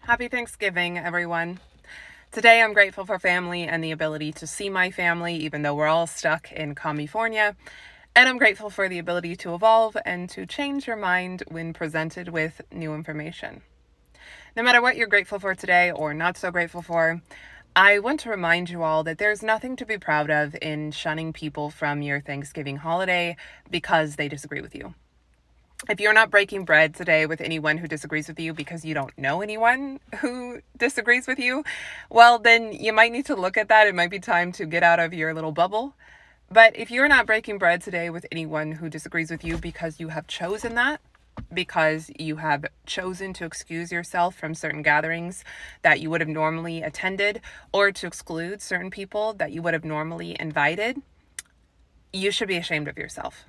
Happy Thanksgiving, everyone. Today I'm grateful for family and the ability to see my family, even though we're all stuck in California. And I'm grateful for the ability to evolve and to change your mind when presented with new information. No matter what you're grateful for today or not so grateful for, I want to remind you all that there's nothing to be proud of in shunning people from your Thanksgiving holiday because they disagree with you. If you're not breaking bread today with anyone who disagrees with you because you don't know anyone who disagrees with you, well, then you might need to look at that. It might be time to get out of your little bubble. But if you're not breaking bread today with anyone who disagrees with you because you have chosen that, because you have chosen to excuse yourself from certain gatherings that you would have normally attended, or to exclude certain people that you would have normally invited, you should be ashamed of yourself.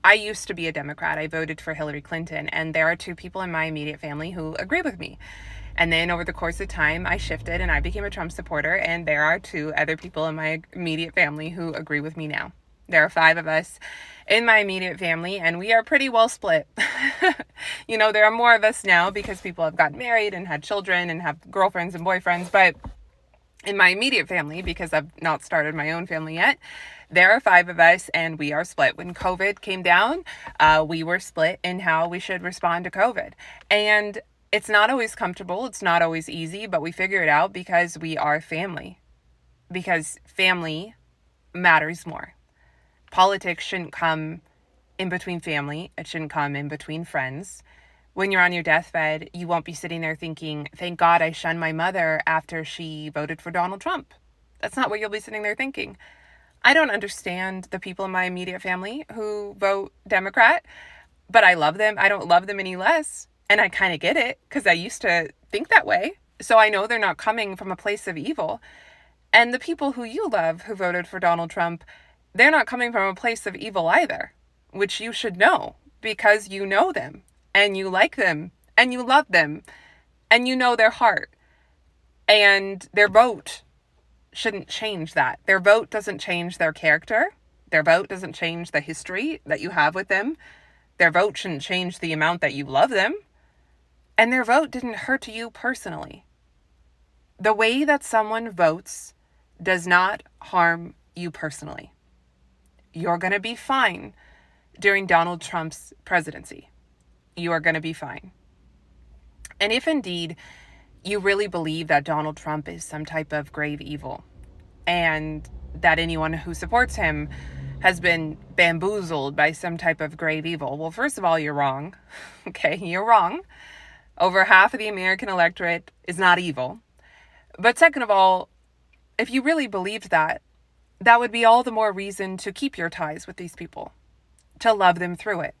I used to be a Democrat. I voted for Hillary Clinton, and there are two people in my immediate family who agree with me. And then over the course of time, I shifted and I became a Trump supporter, and there are two other people in my immediate family who agree with me now. There are 5 of us in my immediate family, and we are pretty well split. There are more of us now because people have gotten married and had children and have girlfriends and boyfriends, but in my immediate family, because I've not started my own family yet, there are 5 of us and we are split. When COVID came down, we were split in how we should respond to COVID. And it's not always comfortable. It's not always easy, but we figure it out because we are family. Because family matters more. Politics shouldn't come in between family. It shouldn't come in between friends. When you're on your deathbed, you won't be sitting there thinking, thank God I shunned my mother after she voted for Donald Trump. That's not what you'll be sitting there thinking. I don't understand the people in my immediate family who vote Democrat, but I love them. I don't love them any less. And I kind of get it because I used to think that way. So I know they're not coming from a place of evil. And the people who you love who voted for Donald Trump, they're not coming from a place of evil either, which you should know because you know them and you like them and you love them and you know their heart. And their vote shouldn't change that. Their vote doesn't change their character. Their vote doesn't change the history that you have with them. Their vote shouldn't change the amount that you love them. And their vote didn't hurt you personally. The way that someone votes does not harm you personally. You're going to be fine during Donald Trump's presidency. You are going to be fine. And if indeed you really believe that Donald Trump is some type of grave evil and that anyone who supports him has been bamboozled by some type of grave evil, well, first of all, you're wrong. Okay, you're wrong. Over half of the American electorate is not evil. But second of all, if you really believed that, that would be all the more reason to keep your ties with these people, to love them through it,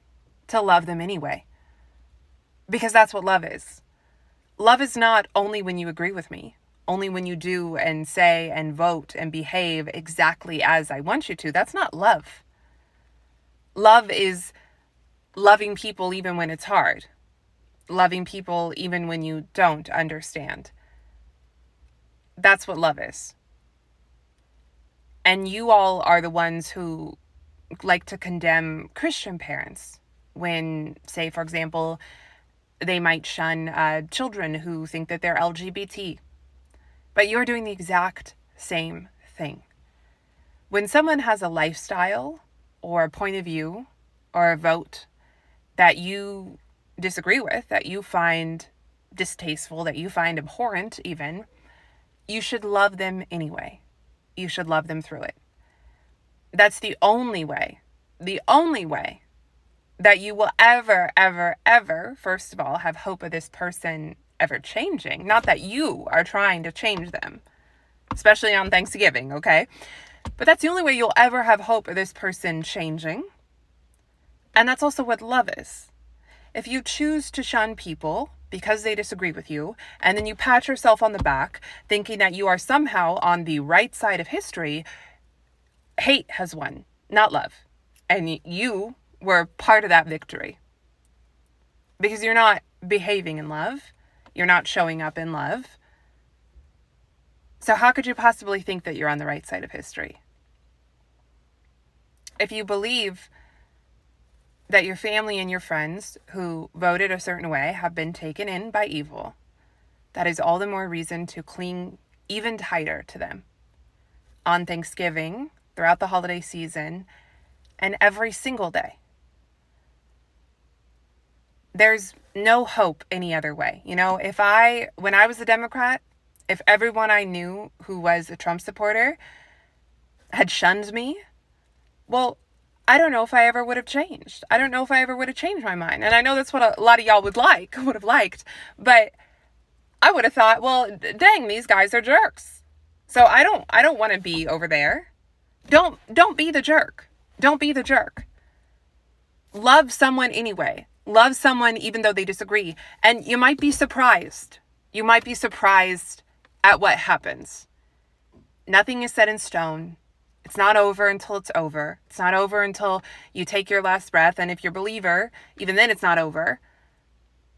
to love them anyway. Because that's what love is. Love is not only when you agree with me, only when you do and say and vote and behave exactly as I want you to. That's not love. Love is loving people even when it's hard. Loving people even when you don't understand. That's what love is. And you all are the ones who like to condemn Christian parents when, say, for example, they might shun children who think that they're LGBT. But you're doing the exact same thing. When someone has a lifestyle or a point of view or a vote that you disagree with, that you find distasteful, that you find abhorrent even, you should love them anyway. You should love them through it. That's the only way that you will ever, first of all, have hope of this person ever changing. Not that you are trying to change them, especially on Thanksgiving, okay? But that's the only way you'll ever have hope of this person changing. And that's also what love is. If you choose to shun people because they disagree with you, and then you pat yourself on the back thinking that you are somehow on the right side of history, hate has won, not love. And you were part of that victory. Because you're not behaving in love. You're not showing up in love. So how could you possibly think that you're on the right side of history? If you believe that your family and your friends who voted a certain way have been taken in by evil, that is all the more reason to cling even tighter to them on Thanksgiving, throughout the holiday season, and every single day. There's no hope any other way. When I was a Democrat, if everyone I knew who was a Trump supporter had shunned me, well, I don't know if I ever would have changed. I don't know if I ever would have changed my mind. And I know that's what a lot of y'all would have liked, but I would have thought, well, dang, these guys are jerks. So I don't want to be over there. Don't be the jerk. Don't be the jerk. Love someone anyway. Love someone even though they disagree. And you might be surprised. You might be surprised at what happens. Nothing is set in stone. It's not over until it's over. It's not over until you take your last breath. And if you're a believer, even then it's not over.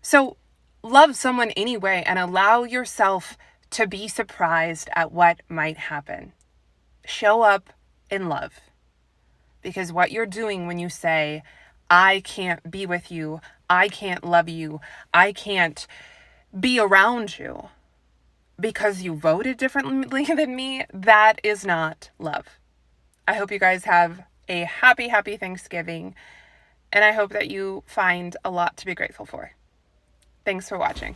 So love someone anyway and allow yourself to be surprised at what might happen. Show up in love. Because what you're doing when you say, I can't be with you, I can't love you, I can't be around you because you voted differently than me, that is not love. I hope you guys have a happy Thanksgiving, and I hope that you find a lot to be grateful for. Thanks for watching.